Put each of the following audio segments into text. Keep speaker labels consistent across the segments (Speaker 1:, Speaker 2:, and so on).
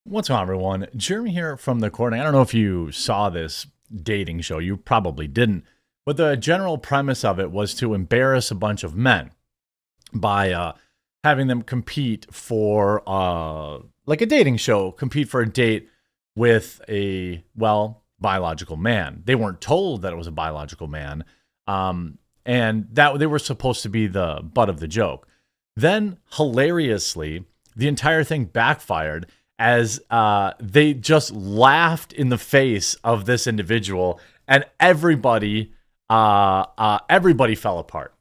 Speaker 1: What's going on, everyone? Jeremy here from the recording. I don't know if you saw this dating show. You probably didn't. But the general premise of it was to embarrass a bunch of men by having them compete for, like a dating show, compete for a date with a, well, biological man. They weren't told that it was a biological man. And that they were supposed to be the butt of the joke. Then, hilariously, the entire thing backfired as they just laughed in the face of this individual, and everybody fell apart.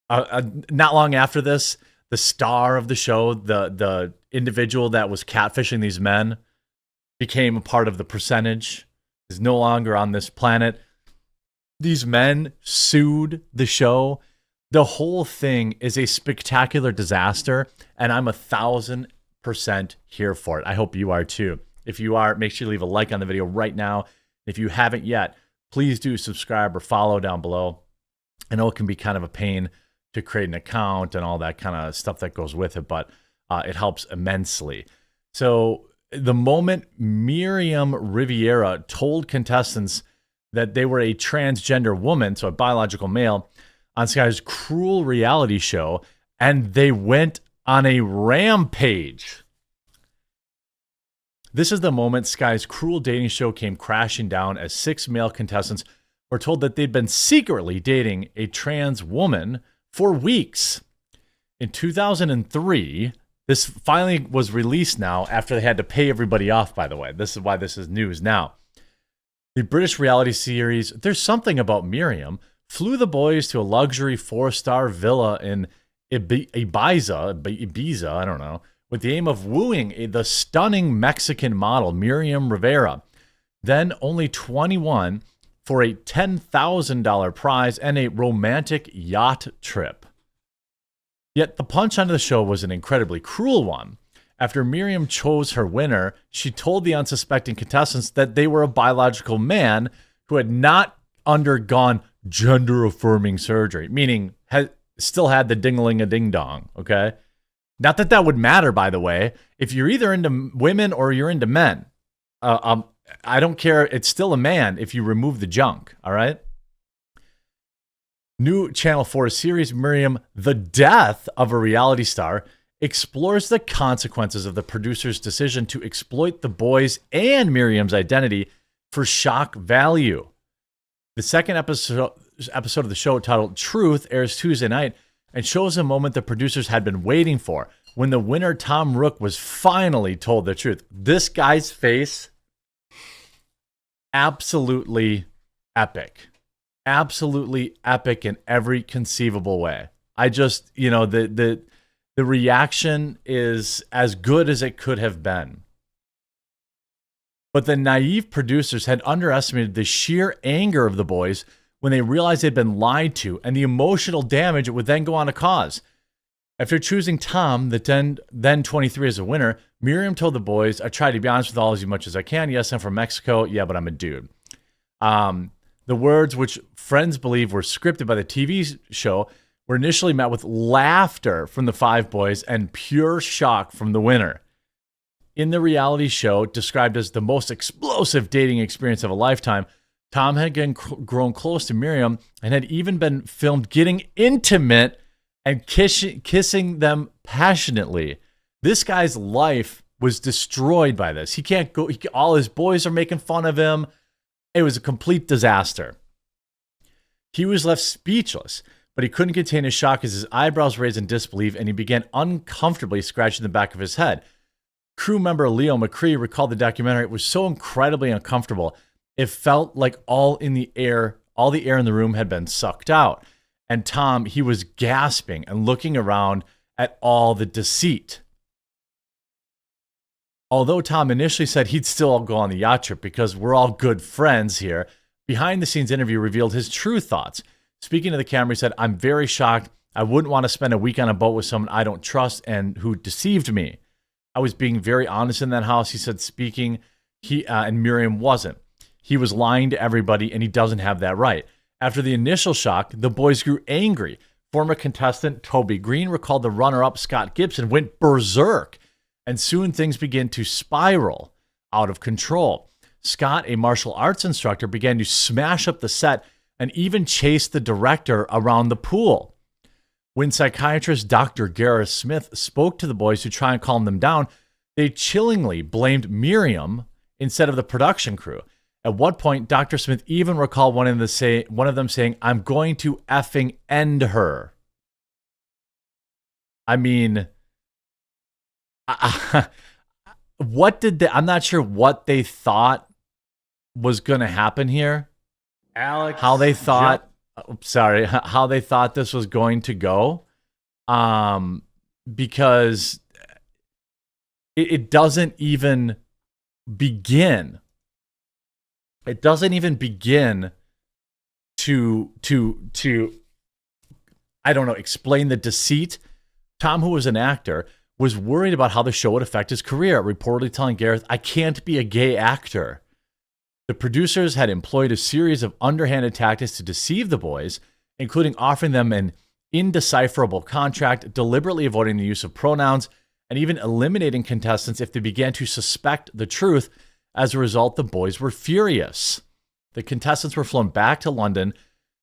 Speaker 1: Not long after this, the star of the show, the individual that was catfishing these men, became a part of the percentage, is no longer on this planet. These men sued the show. The whole thing is a spectacular disaster, and I'm 1,000% here for it. I hope you are too. If you are, make sure you leave a like on the video right now. If you haven't yet, please do subscribe or follow down below. I know it can be kind of a pain to create an account and all that kind of stuff that goes with it, but it helps immensely. So the moment Miriam Riviera told contestants that they were a transgender woman, so a biological male, on Sky's cruel reality show, and they went on a rampage. This is the moment Sky's cruel dating show came crashing down as 6 male contestants were told that they'd been secretly dating a trans woman for weeks. In 2003, this finally was released now after they had to pay everybody off, by the way. This is why this is news now. The British reality series, There's Something About Miriam, flew the boys to a luxury 4-star villa in Ibiza, I don't know, with the aim of wooing the stunning Mexican model, Miriam Rivera, then only 21, for a $10,000 prize and a romantic yacht trip. Yet the punchline of the show was an incredibly cruel one. After Miriam chose her winner, she told the unsuspecting contestants that they were a biological man who had not undergone gender-affirming surgery, meaning still had the ding-a-ling-a-ding-dong, okay? Not that that would matter, by the way. If you're either into women or you're into men, I don't care. It's still a man if you remove the junk, all right? New Channel 4 series, Miriam, The Death of a Reality Star, explores the consequences of the producer's decision to exploit the boys and Miriam's identity for shock value. The second episode of the show, titled Truth, airs Tuesday night and shows a moment the producers had been waiting for, when the winner, Tom Rook, was finally told the truth. This guy's face, absolutely epic. Absolutely epic in every conceivable way. I just, the reaction is as good as it could have been. But the naive producers had underestimated the sheer anger of the boys when they realized they'd been lied to and the emotional damage it would then go on to cause. After choosing Tom, the then 23, as a winner, Miriam told the boys, "I tried to be honest with all as much as I can. Yes, I'm from Mexico. Yeah, but I'm a dude." The words, which friends believe were scripted by the TV show, were initially met with laughter from the 5 boys and pure shock from the winner. In the reality show, described as the most explosive dating experience of a lifetime, Tom had grown close to Miriam and had even been filmed getting intimate and kissing them passionately. This guy's life was destroyed by this. He can't go. All his boys are making fun of him. It was a complete disaster. He was left speechless, but he couldn't contain his shock as his eyebrows raised in disbelief and he began uncomfortably scratching the back of his head. Crew member Leo McCree recalled the documentary. It was so incredibly uncomfortable. It felt like all the air in the room had been sucked out. And Tom, he was gasping and looking around at all the deceit. Although Tom initially said he'd still go on the yacht trip because we're all good friends here, behind-the-scenes interview revealed his true thoughts. Speaking to the camera, he said, "I'm very shocked. I wouldn't want to spend a week on a boat with someone I don't trust and who deceived me. I was being very honest in that house," he said, speaking. And Miriam wasn't. He was lying to everybody, and he doesn't have that right. After the initial shock, the boys grew angry. Former contestant Toby Green recalled the runner-up Scott Gibson went berserk, and soon things began to spiral. out of control. Scott, a martial arts instructor, began to smash up the set and even chase the director around the pool. When psychiatrist Dr. Gareth Smith spoke to the boys to try and calm them down, they chillingly blamed Miriam instead of the production crew. At one point, Dr. Smith even recalled one of them saying, "I'm going to effing end her." I mean, I'm not sure what they thought was going to happen here.
Speaker 2: Alex,
Speaker 1: how they thought this was going to go. Because it doesn't even begin. It doesn't even begin to I don't know, explain the deceit. Tom, who was an actor, was worried about how the show would affect his career, reportedly telling Gareth, "I can't be a gay actor." The producers had employed a series of underhanded tactics to deceive the boys, including offering them an indecipherable contract, deliberately avoiding the use of pronouns, and even eliminating contestants if they began to suspect the truth. As a result, the boys were furious. The contestants were flown back to London,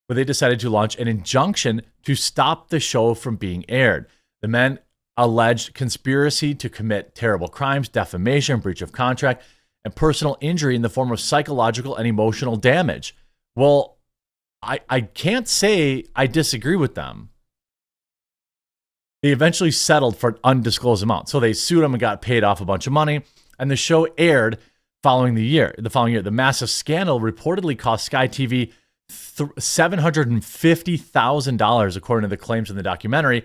Speaker 1: where they decided to launch an injunction to stop the show from being aired. The men alleged conspiracy to commit terrible crimes, defamation, breach of contract, and personal injury in the form of psychological and emotional damage. Well, I can't say I disagree with them. They eventually settled for an undisclosed amount. So they sued them and got paid off a bunch of money, and the show aired the following year. The massive scandal reportedly cost Sky TV $750,000, according to the claims in the documentary.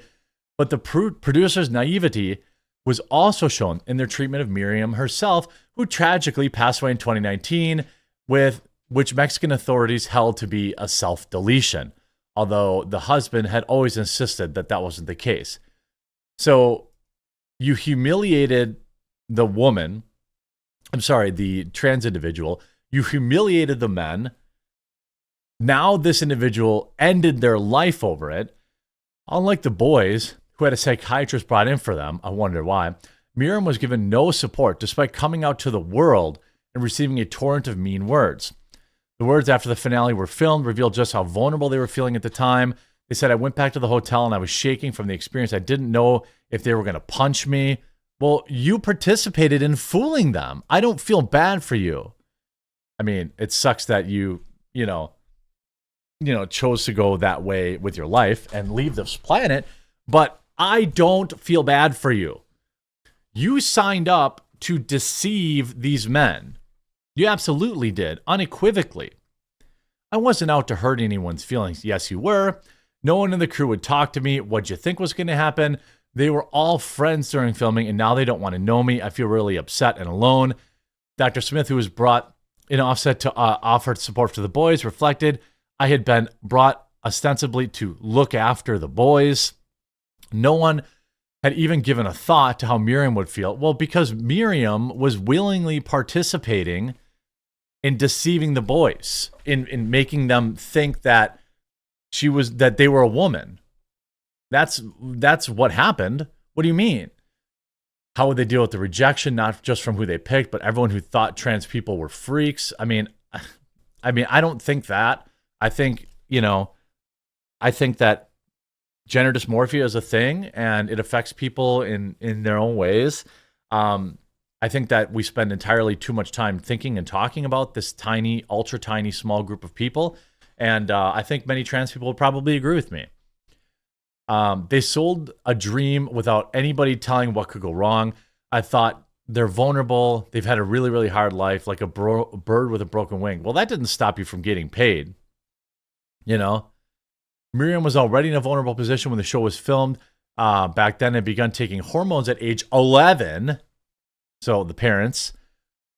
Speaker 1: But the producers' naivety was also shown in their treatment of Miriam herself, who tragically passed away in 2019, which Mexican authorities held to be a self-deletion, although the husband had always insisted that that wasn't the case. So you humiliated the woman, the trans individual, you humiliated the men. Now this individual ended their life over it. Unlike the boys, who had a psychiatrist brought in for them, I wonder why, Miriam was given no support despite coming out to the world and receiving a torrent of mean words. The words after the finale were filmed revealed just how vulnerable they were feeling at the time. They said, "I went back to the hotel and I was shaking from the experience. I didn't know if they were going to punch me." Well, you participated in fooling them. I don't feel bad for you. I mean, it sucks that you chose to go that way with your life and leave this planet, but I don't feel bad for you. You signed up to deceive these men. You absolutely did, unequivocally. I wasn't out to hurt anyone's feelings. Yes, you were. No one in the crew would talk to me. What'd you think was going to happen? They were all friends during filming, and now they don't want to know me. I feel really upset and alone. Dr. Smith, who was brought in offset to offer support to the boys, reflected, "I had been brought ostensibly to look after the boys. No one had even given a thought to how Miriam would feel." Well, because Miriam was willingly participating in deceiving the boys, in making them think that they were a woman. That's what happened. What do you mean? How would they deal with the rejection, not just from who they picked, but everyone who thought trans people were freaks? I mean, I don't think that. I think that gender dysmorphia is a thing, and it affects people in their own ways. I think that we spend entirely too much time thinking and talking about this tiny, ultra tiny, small group of people, and I think many trans people would probably agree with me. They sold a dream without anybody telling what could go wrong. I thought they're vulnerable. They've had a really, really hard life, like a bird with a broken wing. Well, that didn't stop you from getting paid. Miriam was already in a vulnerable position when the show was filmed. Back then, had begun taking hormones at age 11. So the parents,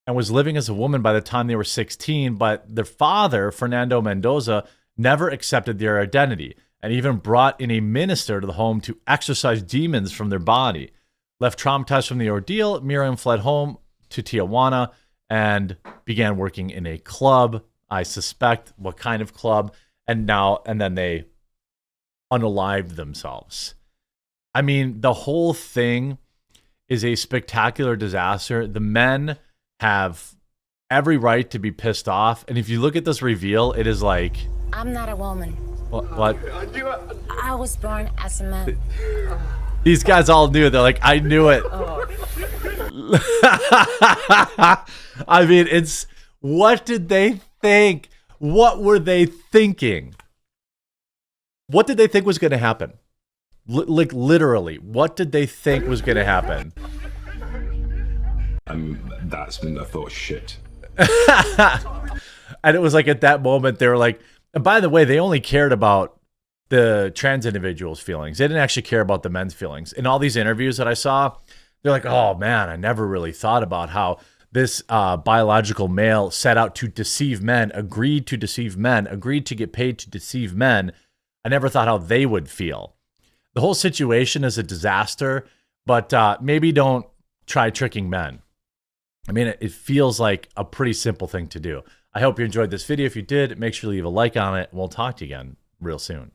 Speaker 1: and was living as a woman by the time they were 16. But their father, Fernando Mendoza, never accepted their identity, and even brought in a minister to the home to exorcise demons from their body. Left traumatized from the ordeal, Miriam fled home to Tijuana and began working in a club. I suspect what kind of club. And then they unalived themselves. I mean, the whole thing is a spectacular disaster. The men have every right to be pissed off. And if you look at this reveal, it is like,
Speaker 2: I'm not a woman.
Speaker 1: What?
Speaker 2: I was born as a man.
Speaker 1: These guys all knew. They're like, I knew it. I mean, it's, what did they think? What were they thinking? What did they think was going to happen? Like, literally, what did they think was going to happen?
Speaker 3: That's when I thought, shit.
Speaker 1: And it was like at that moment, they were like, and by the way, they only cared about the trans individuals' feelings. They didn't actually care about the men's feelings. In all these interviews that I saw, they're like, oh man, I never really thought about how this biological male set out to deceive men, agreed to deceive men, agreed to get paid to deceive men. I never thought how they would feel. The whole situation is a disaster, but maybe don't try tricking men. I mean, it feels like a pretty simple thing to do. I hope you enjoyed this video. If you did, make sure to leave a like on it, and we'll talk to you again real soon.